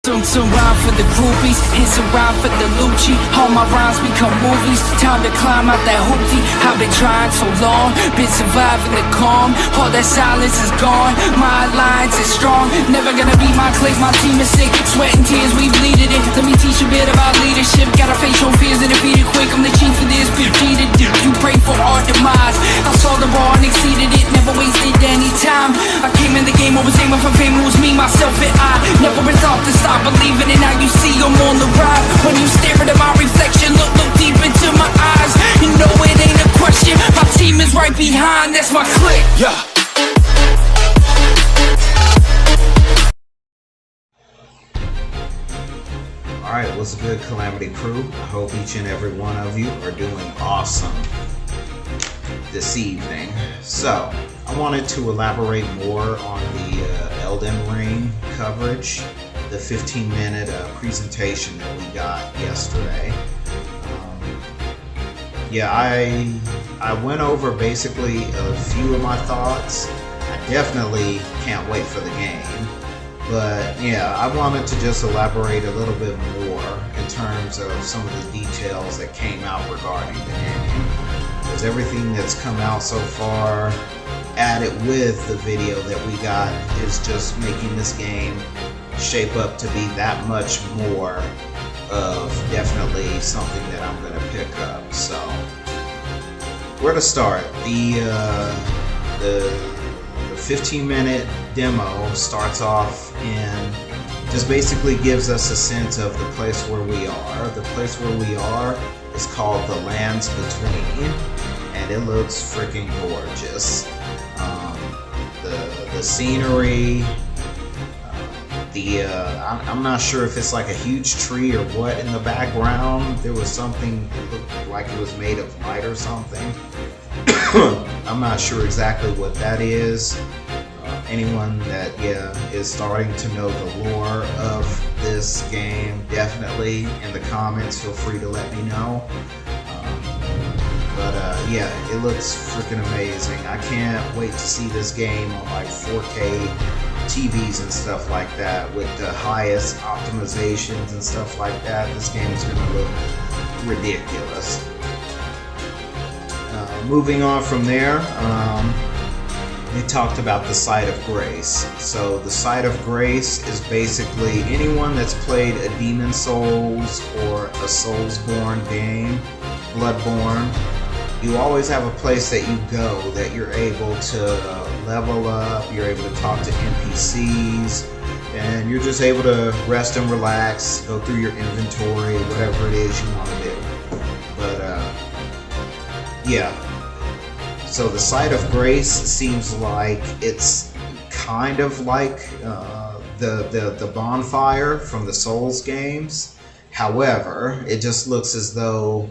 Some rhyme for the groupies, and some rhyme for the Lucci. All my rhymes become movies. Time to climb out that hoopty. I've been trying so long, been surviving the calm. All that silence is gone, my alliance is strong. Never gonna beat my clique, my team is sick. Sweat and tears, we bleeded it. Let me teach you a bit about leadership. Gotta face your fears and defeat it quick. I'm the chief of this, defeated. You pray for our demise. I saw the bar and exceeded it. Never wasted any time. I came in the game, I was aiming for fame. It was me, myself, and I. Never resolved to stop believing it. Now you see I'm on the rise. When you stare at my reflection, look deep into my eyes. You know it ain't a question. My team is right behind. That's my clique. Yeah. Alright, what's good, Calamity Crew? I hope each and every one of you are doing awesome this evening. So, I wanted to elaborate more on the Elden Ring coverage, the 15-minute presentation that we got yesterday. I went over basically a few of my thoughts. I definitely can't wait for the game. But yeah, I wanted to just elaborate a little bit more in terms of some of the details that came out regarding the game. Because everything that's come out so far, added with the video that we got, is just making this game shape up to be that much more of definitely something that I'm going to pick up. So, where to start? The 15-minute demo starts off and just basically gives us a sense of the place where we are. The place where we are is called the Lands Between, and it looks freaking gorgeous. The scenery, I'm not sure if it's like a huge tree or what in the background. There was something that looked like it was made of light or something. I'm not sure exactly what that is. Anyone that is starting to know the lore of this game, definitely in the comments feel free to let me know. It looks freaking amazing. I can't wait to see this game on like 4K TVs and stuff like that with the highest optimizations and stuff like that. This game is going to look ridiculous. Moving on from there, we talked about the Site of Grace. So the Site of Grace is basically anyone that's played a Demon Souls or a Soulsborne game, Bloodborne. You always have a place that you go that you're able to level up, you're able to talk to NPCs, and you're just able to rest and relax, go through your inventory, whatever it is you want to do. But so the Site of Grace seems like it's kind of like the bonfire from the Souls games. However, it just looks as though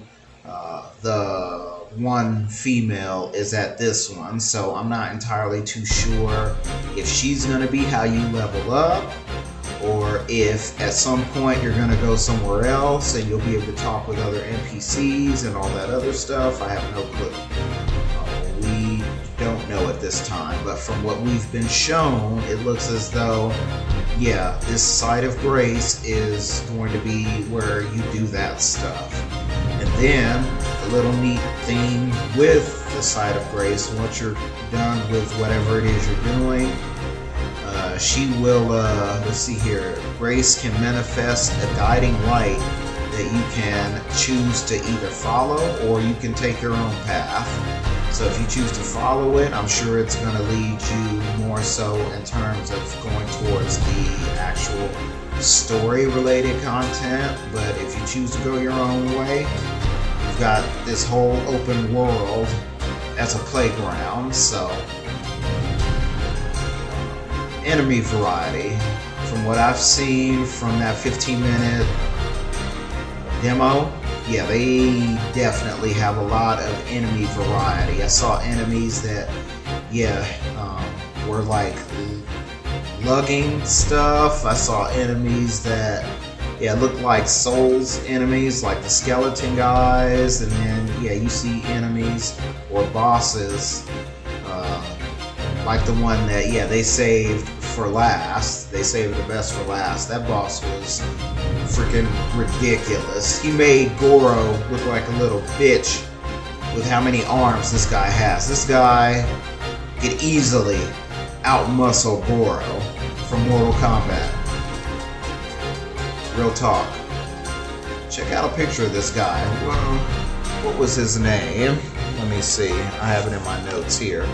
the one female is at this one, so I'm not entirely too sure if she's going to be how you level up, or if at some point you're going to go somewhere else and you'll be able to talk with other NPCs and all that other stuff. I have no clue. We don't know at this time, but from what we've been shown, it looks as though, this Site of Grace is going to be where you do that stuff. And then, a little neat thing with the Site of Grace, once you're done with whatever it is you're doing, she will, let's see here, Grace can manifest a guiding light that you can choose to either follow or you can take your own path. So if you choose to follow it, I'm sure it's going to lead you more so in terms of going towards the actual story-related content. But if you choose to go your own way, you've got this whole open world as a playground. So enemy variety, from what I've seen from that 15-minute demo, they definitely have a lot of enemy variety. I saw enemies that, were like lugging stuff. I saw enemies that, looked like Souls enemies, like the skeleton guys. And then, you see enemies or bosses, like the one that, they saved for last. They saved the best for last. That boss was freaking ridiculous. He made Goro look like a little bitch with how many arms this guy has. This guy could easily outmuscle Goro from Mortal Kombat. Real talk. Check out a picture of this guy. What was his name? Let me see. I have it in my notes here.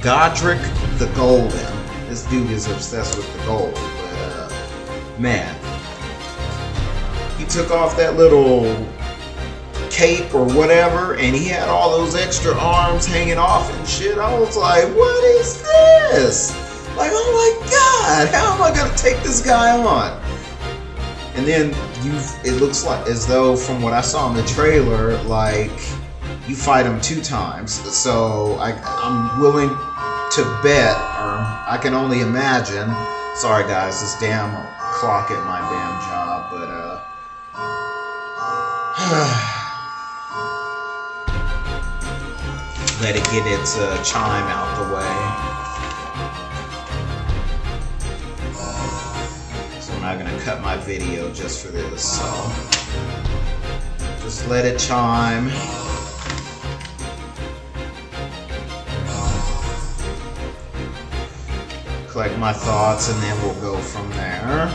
Godric the Golden. This dude is obsessed with the gold. But, man. He took off that little cape or whatever, and he had all those extra arms hanging off and shit. I was like, what is this? Like, oh my god, how am I gonna take this guy on? And then it looks like as though from what I saw in the trailer, like you fight him 2 times. So I'm willing to bet, or I can only imagine. Sorry guys, this damn clock at my damn job, but let it get its chime out the way. So I'm not gonna cut my video just for this, so just let it chime. Collect my thoughts and then we'll go from there.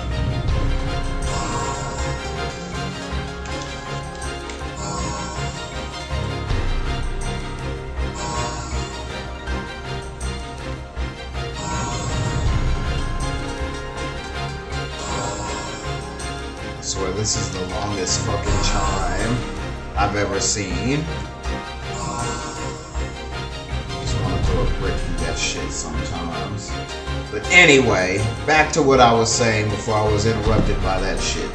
I swear this is the longest fucking chime I've ever seen. Just want to throw a brick through that shit sometimes. But anyway, back to what I was saying before I was interrupted by that shit.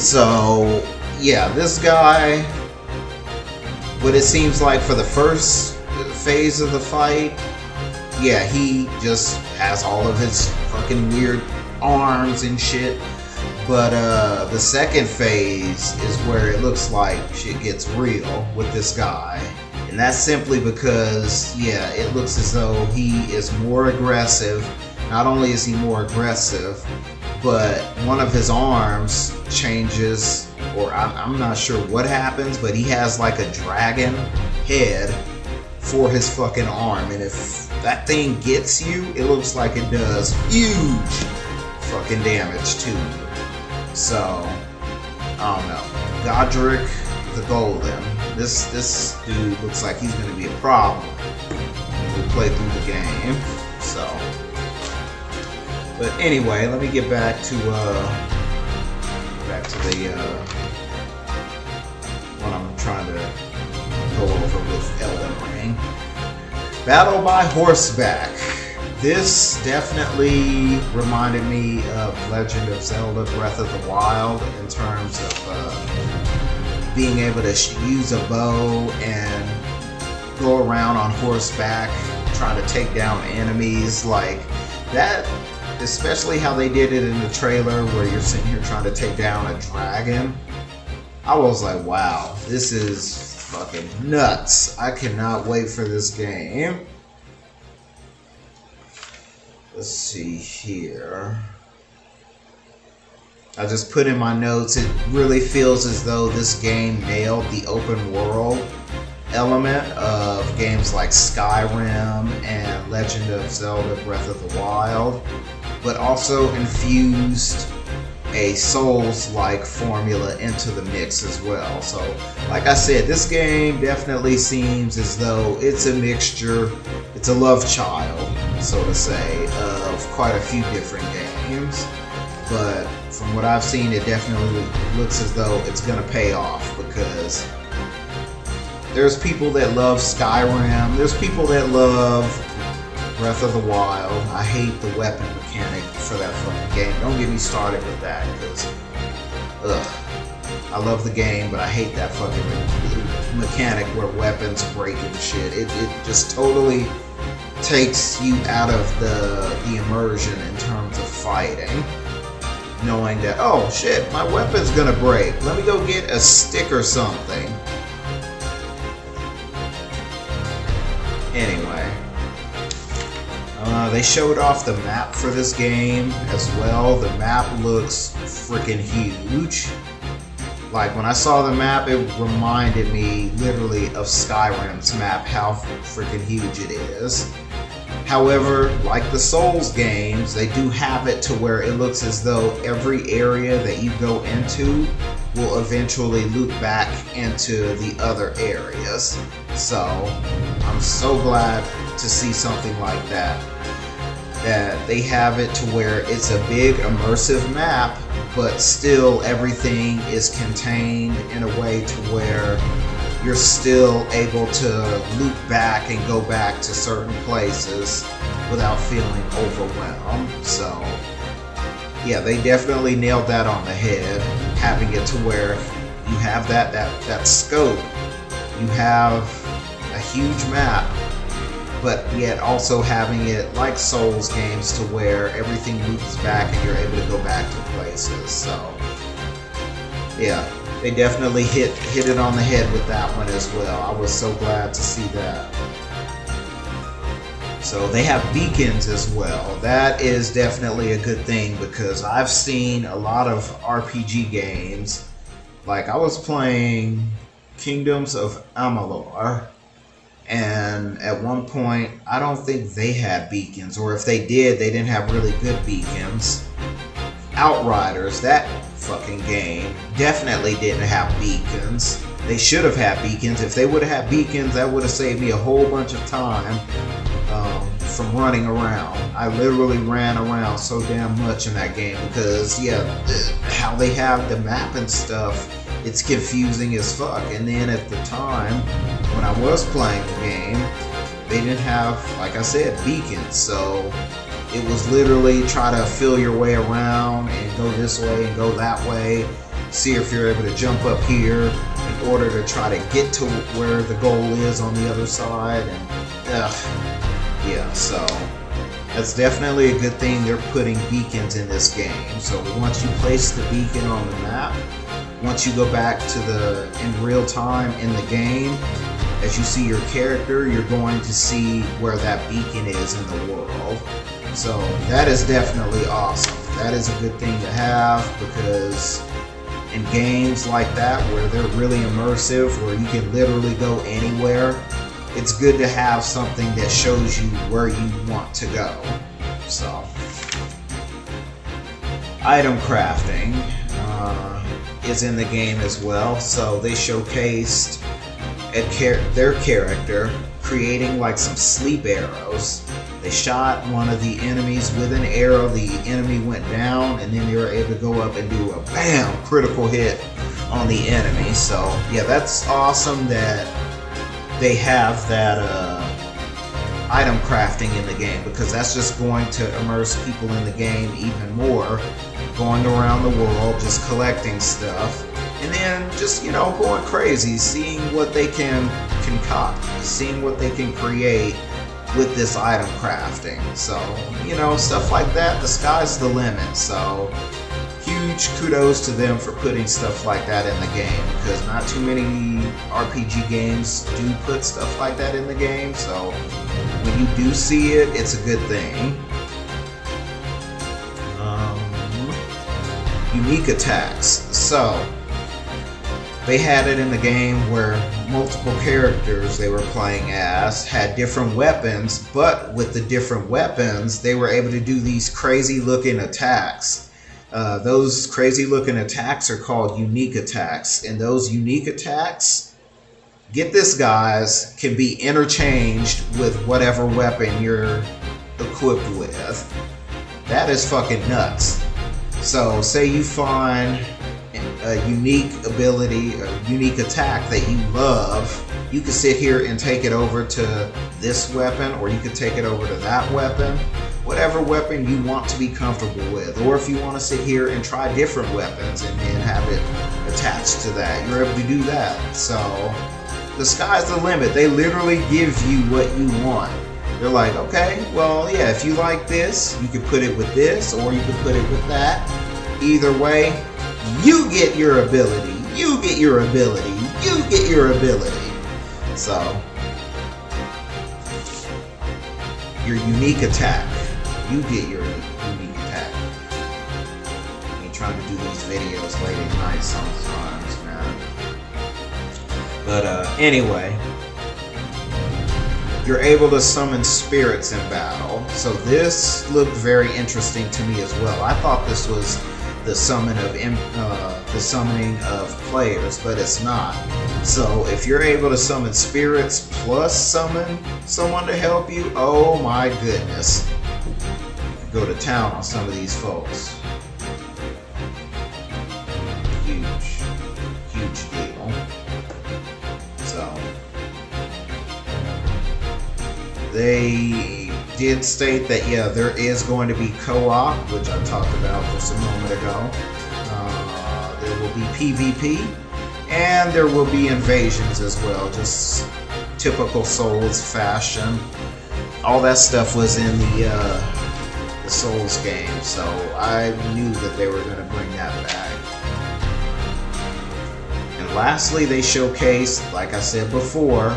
So, yeah, this guy, what it seems like for the first phase of the fight, yeah, he just has all of his fucking weird arms and shit. But the second phase is where it looks like shit gets real with this guy. And that's simply because, yeah, it looks as though he is more aggressive. Not only is he more aggressive, but one of his arms changes, or I'm not sure what happens, but he has like a dragon head for his fucking arm. And if that thing gets you, it looks like it does huge fucking damage to you. So, I don't know. Godric the Golden. This dude looks like he's going to be a problem when we play through the game. So, but anyway, let me get back to the what I'm trying to go over with Elden Ring. Battle by horseback. This definitely reminded me of Legend of Zelda Breath of the Wild in terms of being able to use a bow and go around on horseback trying to take down enemies like that. Especially how they did it in the trailer where you're sitting here trying to take down a dragon. I was like, wow, this is fucking nuts. I cannot wait for this game. Let's see here. I just put in my notes, it really feels as though this game nailed the open world element of games like Skyrim and Legend of Zelda Breath of the Wild, but also infused a Souls-like formula into the mix as well. So, like I said, this game definitely seems as though it's a mixture, it's a love child, so to say, of quite a few different games. But from what I've seen, it definitely looks as though it's going to pay off, because there's people that love Skyrim, there's people that love Breath of the Wild. I hate the weapon mechanic for that fucking game. Don't get me started with that, because, I love the game, but I hate that fucking mechanic where weapons break and shit. It just totally takes you out of the immersion in terms of fighting. Knowing that, oh shit, my weapon's gonna break. Let me go get a stick or something. Anyway. They showed off the map for this game as well. The map looks freaking huge. Like when I saw the map, it reminded me literally of Skyrim's map, how freaking huge it is. However, like the Souls games, they do have it to where it looks as though every area that you go into will eventually loop back into the other areas. So I'm so glad to see something like that. That they have it to where it's a big immersive map, but still everything is contained in a way to where you're still able to loop back and go back to certain places without feeling overwhelmed. So yeah, they definitely nailed that on the head, having it to where you have that scope, you have a huge map, but yet also having it like Souls games to where everything loops back and you're able to go back to places. So yeah, they definitely hit it on the head with that one as well. I was so glad to see that. So they have beacons as well. That is definitely a good thing because I've seen a lot of RPG games. Like I was playing Kingdoms of Amalur, and at one point I don't think they had beacons, or if they did, they didn't have really good beacons. Outriders, that fucking game, definitely didn't have beacons. They should have had beacons. If they would have had beacons, that would have saved me a whole bunch of time from running around. I literally ran around so damn much in that game because yeah, how they have the map and stuff, it's confusing as fuck. And then at the time when I was playing the game, they didn't have, like I said, beacons. So it was literally try to feel your way around and go this way and go that way, see if you're able to jump up here in order to try to get to where the goal is on the other side. And yeah, so that's definitely a good thing they're putting beacons in this game. So once you place the beacon on the map, once you go back to in real time in the game, as you see your character, you're going to see where that beacon is in the world. So that is definitely awesome. That is a good thing to have because in games like that where they're really immersive, where you can literally go anywhere, it's good to have something that shows you where you want to go. So, item crafting is in the game as well. So they showcased their character creating like some sleep arrows. They shot one of the enemies with an arrow, the enemy went down, and then they were able to go up and do a BAM! Critical hit on the enemy. So yeah, that's awesome that they have that item crafting in the game, because that's just going to immerse people in the game even more, going around the world just collecting stuff and then just, you know, going crazy, seeing what they can concoct, seeing what they can create with this item crafting. So, you know, stuff like that, the sky's the limit. So huge kudos to them for putting stuff like that in the game, because not too many RPG games do put stuff like that in the game. So when you do see it, it's a good thing. Unique attacks. So they had it in the game where multiple characters they were playing as had different weapons, but with the different weapons they were able to do these crazy looking attacks. Those crazy looking attacks are called unique attacks, and those unique attacks, get this guys, can be interchanged with whatever weapon you're equipped with. That is fucking nuts. So say you find a unique ability, a unique attack that you love, you can sit here and take it over to this weapon, or you could take it over to that weapon, whatever weapon you want to be comfortable with. Or if you want to sit here and try different weapons and then have it attached to that, you're able to do that. So the sky's the limit. They literally give you what you want. They're like, okay, well, yeah, if you like this, you can put it with this, or you can put it with that. Either way, you get your ability, you get your ability, you get your ability. So your unique attack. You get your unique attack. I ain't trying to do these videos late at night sometimes, man. But anyway, you're able to summon spirits in battle. So this looked very interesting to me as well. I thought this was the summoning of players, but it's not. So if you're able to summon spirits plus summon someone to help you, oh my goodness, you go to town on some of these folks. Huge deal. So they did state that, yeah, there is going to be co-op, which I talked about just a moment ago. There will be PvP, and there will be invasions as well, just typical Souls fashion. All that stuff was in the Souls game, so I knew that they were going to bring that back. And lastly, they showcased, like I said before,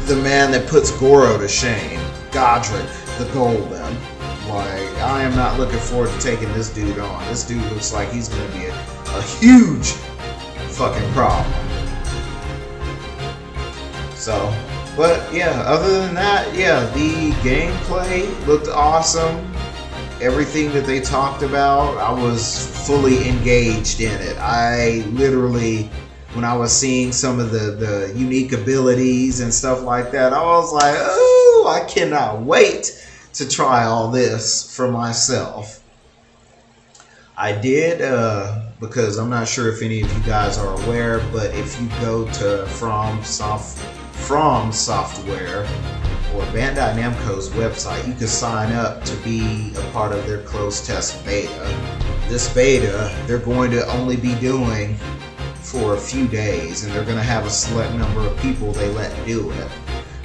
the man that puts Goro to shame, Godric the Golden. Like, I am not looking forward to taking this dude on. This dude looks like he's going to be a huge fucking problem. So, but yeah, other than that, yeah, the gameplay looked awesome. Everything that they talked about, I was fully engaged in it. I literally, when I was seeing some of the unique abilities and stuff like that, I was like, oh, I cannot wait to try all this for myself. I did, because I'm not sure if any of you guys are aware, but if you go to From Software or Bandai Namco's website, you can sign up to be a part of their closed test beta. This beta, they're going to only be doing for a few days, and they're going to have a select number of people they let do it.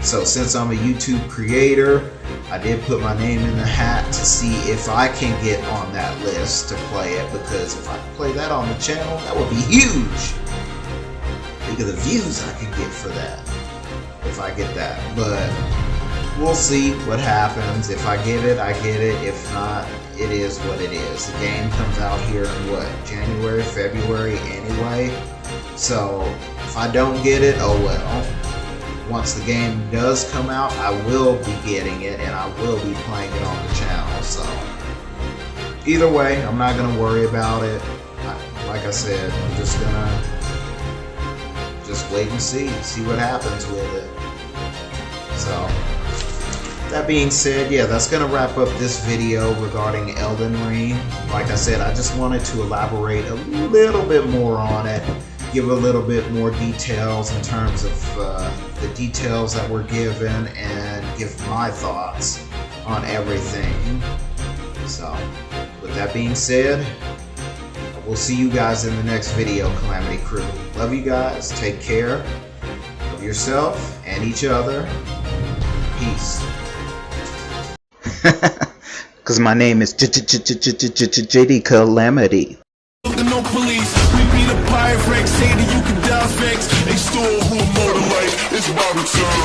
So since I'm a YouTube creator, I did put my name in the hat to see if I can get on that list to play it, because if I can play that on the channel, that would be huge. Think of the views I could get for that, if I get that. But we'll see what happens. If I get it, I get it. If not, it is what it is. The game comes out here in what, January, February anyway. So if I don't get it, oh well. Once the game does come out, I will be getting it, and I will be playing it on the channel. So either way, I'm not gonna worry about it. Like I said, I'm just gonna wait and see what happens with it. So that being said, yeah, that's gonna wrap up this video regarding Elden Ring. Like I said, I just wanted to elaborate a little bit more on it, give a little bit more details in terms of the details that were given, and give my thoughts on everything. So with that being said, we'll see you guys in the next video, Calamity Crew. Love you guys. Take care of yourself and each other. Peace. Because my name is JD Calamity. No police, we be the pirate, say that you can douse vex. They stole who motor life, it's Bobby time.